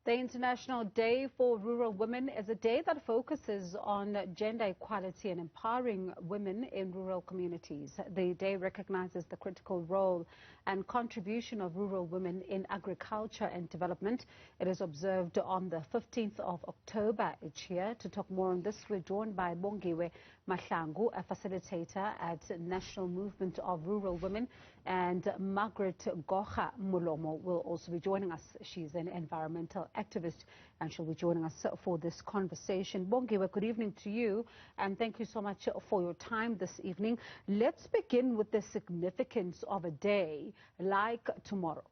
The International Day for Rural Women is a day that focuses on gender equality and empowering women in rural communities. The day recognizes the critical role and contribution of rural women in agriculture and development. It is observed on the 15th of October each year. To talk more on this, we're joined by Bongiwe Mahlangu, a facilitator at National Movement of Rural Women, and Margaret Ghogha Molomo will also be joining us. She's an environmental activist and she'll be joining us for this conversation. Bongiwe, good evening to you and thank you so much for your time this evening. Let's begin with the significance of a day like tomorrow.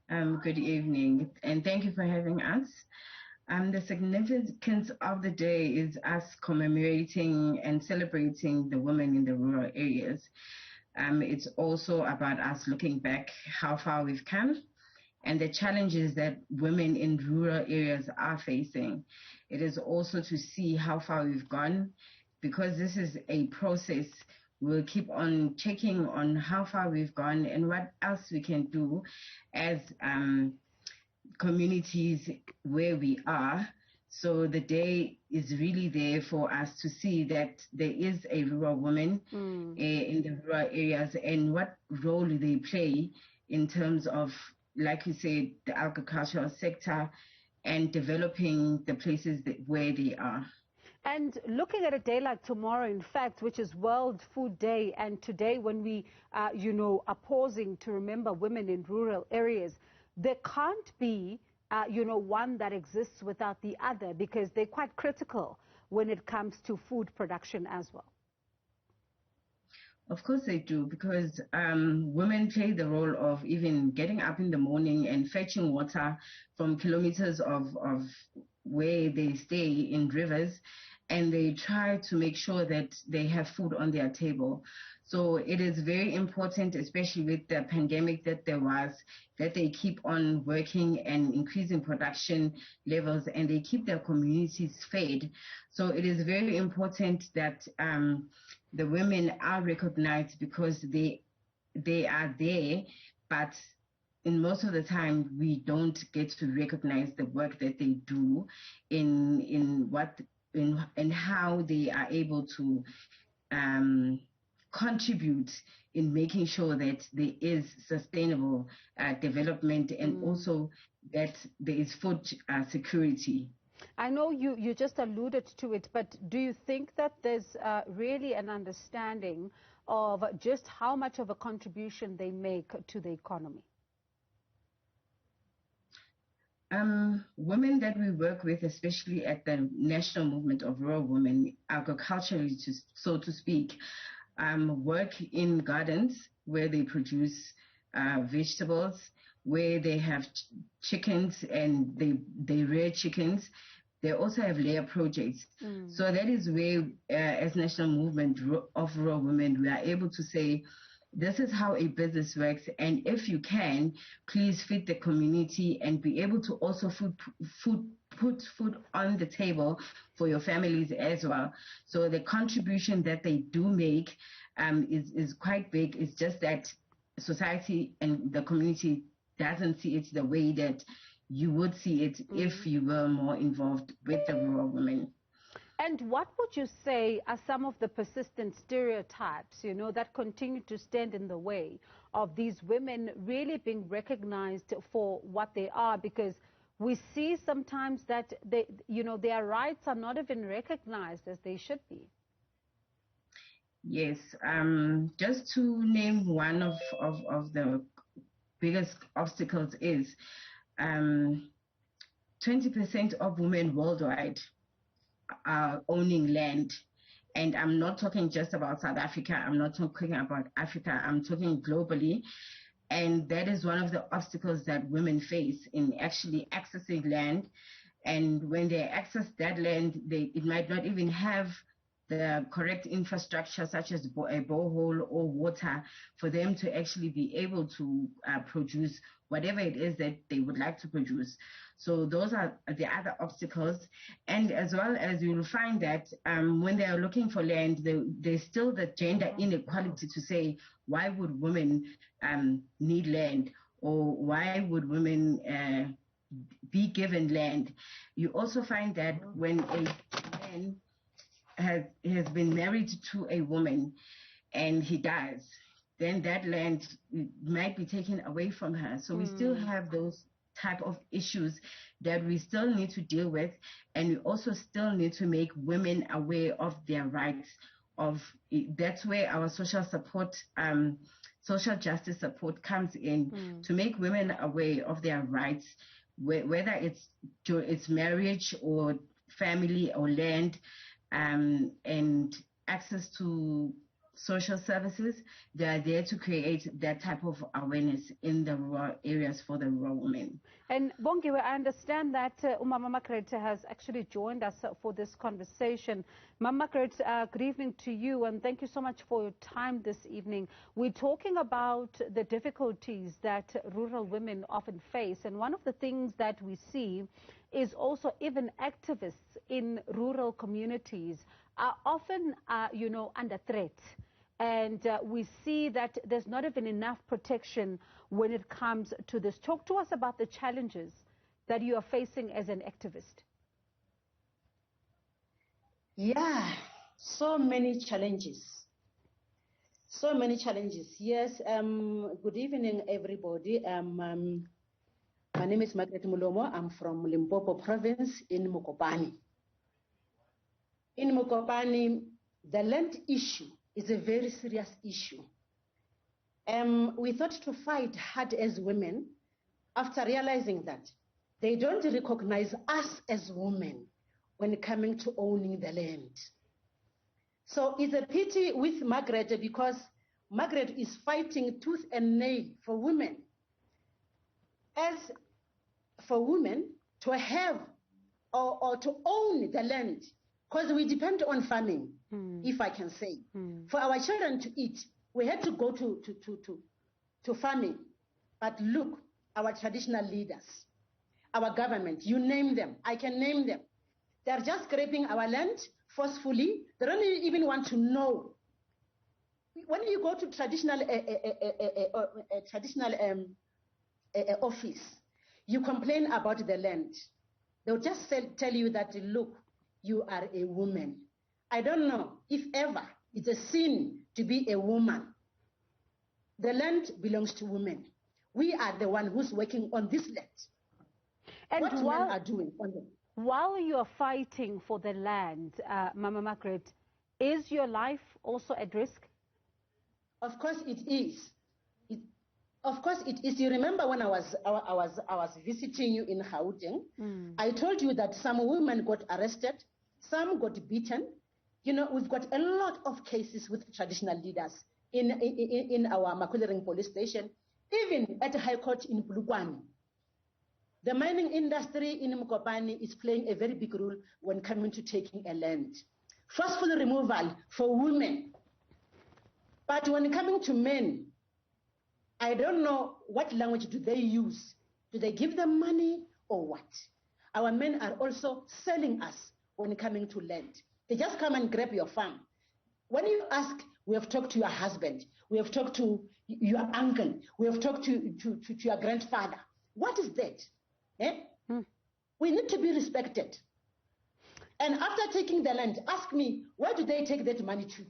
Good evening and thank you for having us. The significance of the day is us commemorating and celebrating the women in the rural areas. It's also about us looking back how far we've come and the challenges that women in rural areas are facing. It is also to see how far we've gone, because this is a process. We'll keep on checking on how far we've gone and what else we can do as communities where we are. So the day is really there for us to see that there is a rural woman in the rural areas and what role they play in terms of, like you said, the agricultural sector and developing the places where they are. And looking at a day like tomorrow, in fact, which is World Food Day, and today when we, are pausing to remember women in rural areas, there can't be, one that exists without the other, because they're quite critical when it comes to food production as well. Of course they do, because women play the role of even getting up in the morning and fetching water from kilometers of where they stay in rivers, and they try to make sure that they have food on their table. So it is very important, especially with the pandemic that there was, that they keep on working and increasing production levels and they keep their communities fed. So it is very important that the women are recognized, because they are there, but in most of the time we don't get to recognize the work that they do in how they are able to contribute in making sure that there is sustainable development and also that there is food security. I know you just alluded to it, but do you think that there's really an understanding of just how much of a contribution they make to the economy? Women that we work with, especially at the National Movement of Rural Women, agriculturally, so to speak, work in gardens where they produce vegetables, where they have chickens and they rear chickens. They also have layer projects. So that is where, as National Movement of Rural Women, we are able to say, this is how a business works, and if you can, please feed the community and be able to also put food on the table for your families as well. So the contribution that they do make is quite big. It's just that society and the community doesn't see it the way that you would see it if you were more involved with the rural women. And what would you say are some of the persistent stereotypes, that continue to stand in the way of these women really being recognized for what they are? Because we see sometimes that their rights are not even recognized as they should be. Yes, just to name one of the biggest obstacles is 20% of women worldwide are owning land. And I'm not talking just about South Africa, I'm not talking about Africa, I'm talking globally. And that is one of the obstacles that women face in actually accessing land. And when they access that land, it might not even have the correct infrastructure, such as a borehole or water, for them to actually be able to produce whatever it is that they would like to produce. So those are the other obstacles. And as well as you will find that when they are looking for land, there's still the gender inequality to say, why would women need land? Or why would women given land. You also find that when a man has been married to a woman and he dies, then that land might be taken away from her. So we still have those type of issues that we still need to deal with, and we also still need to make women aware of their rights. That's where our social support, social justice support comes in, to make women aware of their rights, whether it's marriage or family or land, and access to social services. They are there to create that type of awareness in the rural areas for the rural women. And Bongiwe, I understand that Mama Margaret has actually joined us for this conversation. Mama Margaret, good evening to you, and thank you so much for your time this evening. We're talking about the difficulties that rural women often face, and one of the things that we see is also even activists in rural communities are often, under threat. And we see that there's not even enough protection when it comes to this. Talk to us about the challenges that you are facing as an activist. Yeah, so many challenges. So many challenges. Yes, good evening, everybody. My name is Margaret Molomo. I'm from Limpopo province in Mokopane. In Mokopane, the land issue is a very serious issue. We thought to fight hard as women after realizing that they don't recognize us as women when coming to owning the land. So it's a pity with Margaret, because Margaret is fighting tooth and nail for women. As for women to have or to own the land, because we depend on farming, if I can say. For our children to eat, we had to go to farming. But look, our traditional leaders, our government, you name them, I can name them. They're just scraping our land forcefully. They don't even want to know. When you go to traditional office, you complain about the land. They'll just tell you that, look, you are a woman. I don't know if ever it's a sin to be a woman. The land belongs to women. We are the one who's working on this land. And what men are doing on them. While you are fighting for the land, Mama Margaret, is your life also at risk? Of course it is. Of course it is. You remember when I was visiting you in Gauteng, I told you that some women got arrested, some got beaten. You know, we've got a lot of cases with traditional leaders in our Makulering police station, even at the High Court in Polokwane. The mining industry in Mokopane is playing a very big role when coming to taking a land. Forceful removal for women. But when coming to men, I don't know what language do they use. Do they give them money or what? Our men are also selling us when coming to land. They just come and grab your farm. When you ask, we have talked to your husband, we have talked to your uncle, we have talked to your grandfather. What is that? We need to be respected. And after taking the land, ask me, where do they take that money to?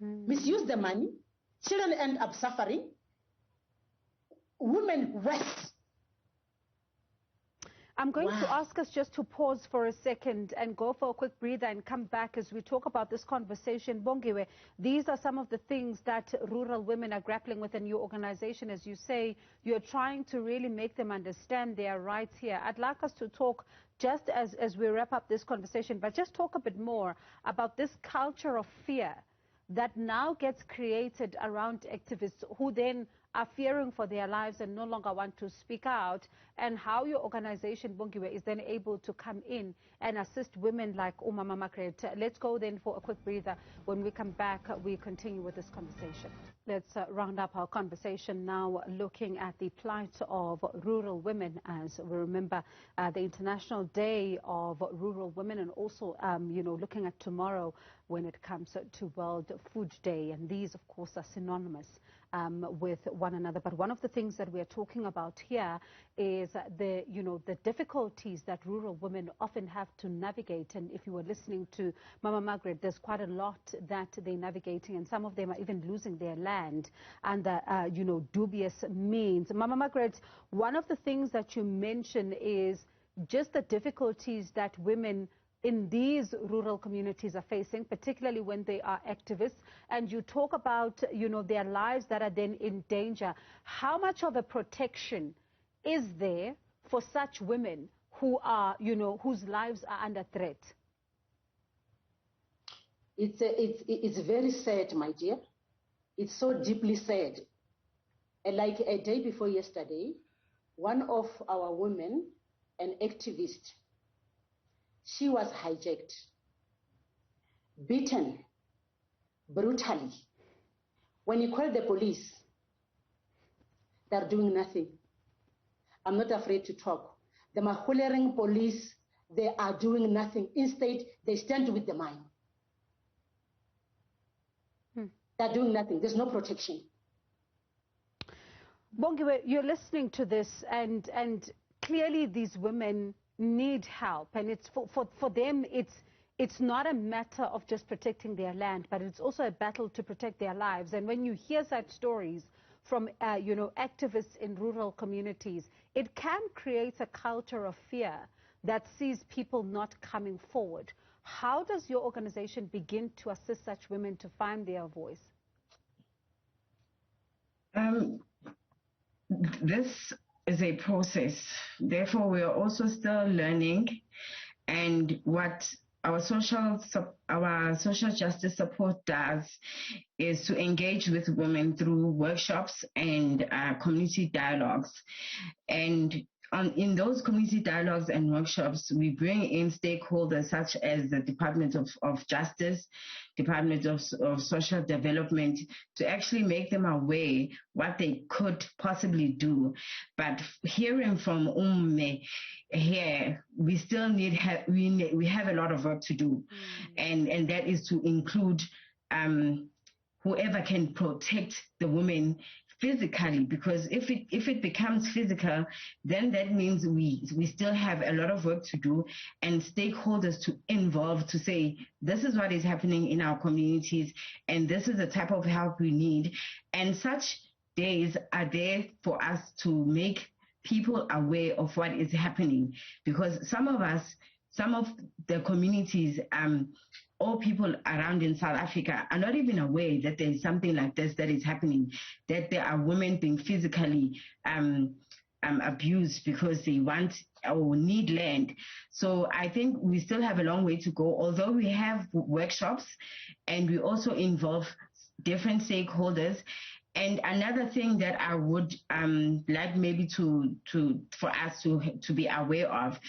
Misuse the money. Children end up suffering. Women worse. I'm going to ask us just to pause for a second and go for a quick breather and come back as we talk about this conversation. Bongiwe, these are some of the things that rural women are grappling with in your organization. As you say, you're trying to really make them understand their rights here. I'd like us to talk, just as we wrap up this conversation, but just talk a bit more about this culture of fear that now gets created around activists who then are fearing for their lives and no longer want to speak out, and how your organization, Bongiwe, is then able to come in and assist women like Mama Margaret. Let's go then for a quick breather. When we come back, we continue with this conversation. Let's round up our conversation now, looking at the plight of rural women as we remember the International Day of Rural Women, and also, looking at tomorrow when it comes to World Food Day. And these, of course, are synonymous with one another. But one of the things that we're talking about here is the difficulties that rural women often have to navigate. And if you were listening to Mama Margaret, there's quite a lot that they're navigating, and some of them are even losing their land under, dubious means. Mama Margaret, one of the things that you mention is just the difficulties that women in these rural communities are facing, particularly when they are activists, and you talk about, their lives that are then in danger. How much of a protection is there for such women who are, whose lives are under threat? It's very sad, my dear. It's so deeply sad. And like a day before yesterday, one of our women, an activist, she was hijacked, beaten brutally. When you call the police, they're doing nothing. I'm not afraid to talk. The Mahulering police, they are doing nothing. Instead, they stand with the mine. They're doing nothing. There's no protection. Bongiwe, you're listening to this, and clearly these women need help, and it's for them it's not a matter of just protecting their land, but it's also a battle to protect their lives. And when you hear such stories from activists in rural communities, it can create a culture of fear that sees people not coming forward. How does your organization begin to assist such women to find their voice? This is a process. Therefore, we are also still learning, and what our social justice support does is to engage with women through workshops and community dialogues. And in those community dialogues and workshops, we bring in stakeholders such as the Department of Justice, Department of Social Development, to actually make them aware what they could possibly do. But hearing from here, we still we have a lot of work to do, and that is to include whoever can protect the women physically, because if it becomes physical, then that means we still have a lot of work to do, and stakeholders to involve, to say this is what is happening in our communities and this is the type of help we need. And such days are there for us to make people aware of what is happening, because some of the communities, all people around in South Africa are not even aware that there is something like this that is happening, that there are women being physically abused because they want or need land. So I think we still have a long way to go, although we have workshops and we also involve different stakeholders. And another thing that I would like maybe for us to be aware of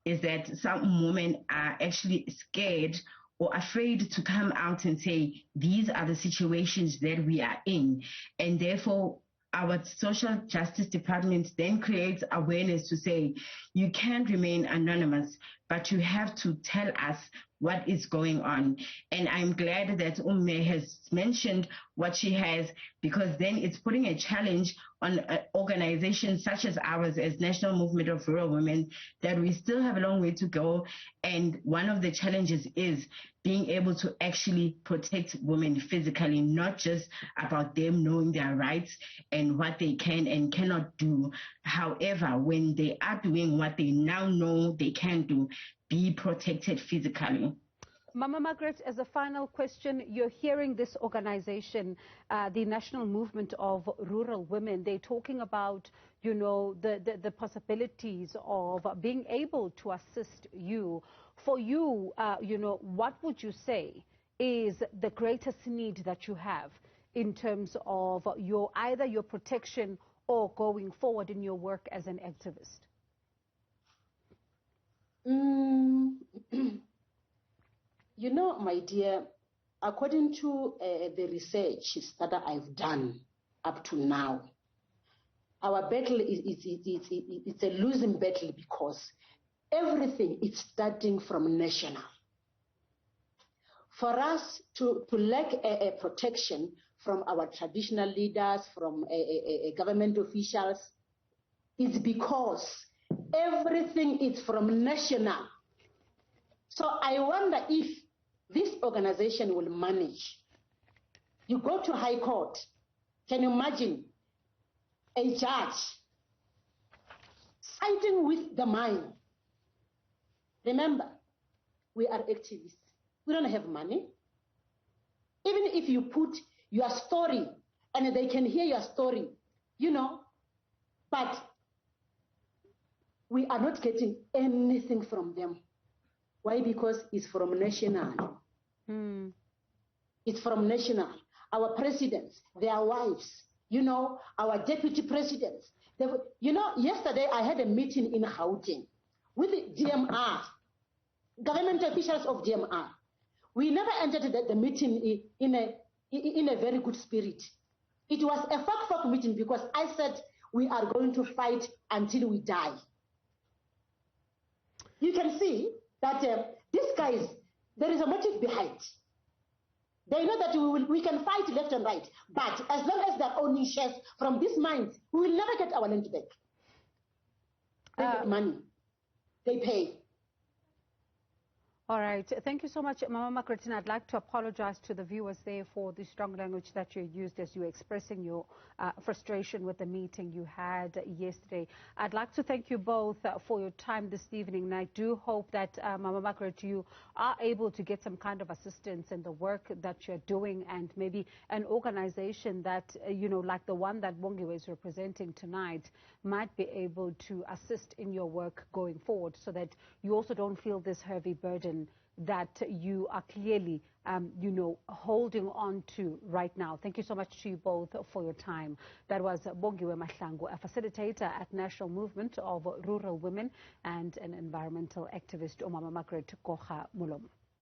is that some women are actually scared or afraid to come out and say, these are the situations that we are in. And therefore, our social justice department then creates awareness to say, you can't remain anonymous, but you have to tell us what is going on. And I'm glad that has mentioned what she has, because then it's putting a challenge on organizations such as ours, as National Movement of Rural Women, that we still have a long way to go. And one of the challenges is being able to actually protect women physically, not just about them knowing their rights and what they can and cannot do. However, when they are doing what they now know they can do, be protected physically. Mama Margaret, as a final question, you're hearing this organization, the National Movement of Rural Women, they're talking about, the possibilities of being able to assist you. For you, what would you say is the greatest need that you have in terms of either your protection or going forward in your work as an activist? My dear, according to the research that I've done up to now, our battle it's a losing battle, because everything is starting from national. For us to lack a protection, from our traditional leaders, from government officials, is because everything is from national. So I wonder if this organization will manage. You go to High Court, can you imagine a judge siding with the mine? Remember, we are activists. We don't have money. Even if you put your story and they can hear your story, you know, but we are not getting anything from them. Why? Because it's from national. It's from national. Our presidents, their wives, you know, our deputy presidents. You know, yesterday I had a meeting in Gauteng with the DMR, government officials of DMR. We never entered the meeting in a very good spirit. It was a fuck meeting because I said we are going to fight until we die. You can see that these guys, there is a motive behind. They know that we can fight left and right, but as long as they're owning shares from these mines, we will never get our land back. They get money. They pay. All right. Thank you so much, Mama Margaret. I'd like to apologize to the viewers there for the strong language that you used as you were expressing your frustration with the meeting you had yesterday. I'd like to thank you both for your time this evening. And I do hope that, Mama Margaret, you are able to get some kind of assistance in the work that you're doing, and maybe an organization that, you know, like the one that Bongiwe is representing tonight, might be able to assist in your work going forward, so that you also don't feel this heavy burden that you are clearly, you know, holding on to right now. Thank you so much to you both for your time. That was Bongiwe Mahlangu, a facilitator at National Movement of Rural Women and an environmental activist, Mama Margaret Ghogha Molomo.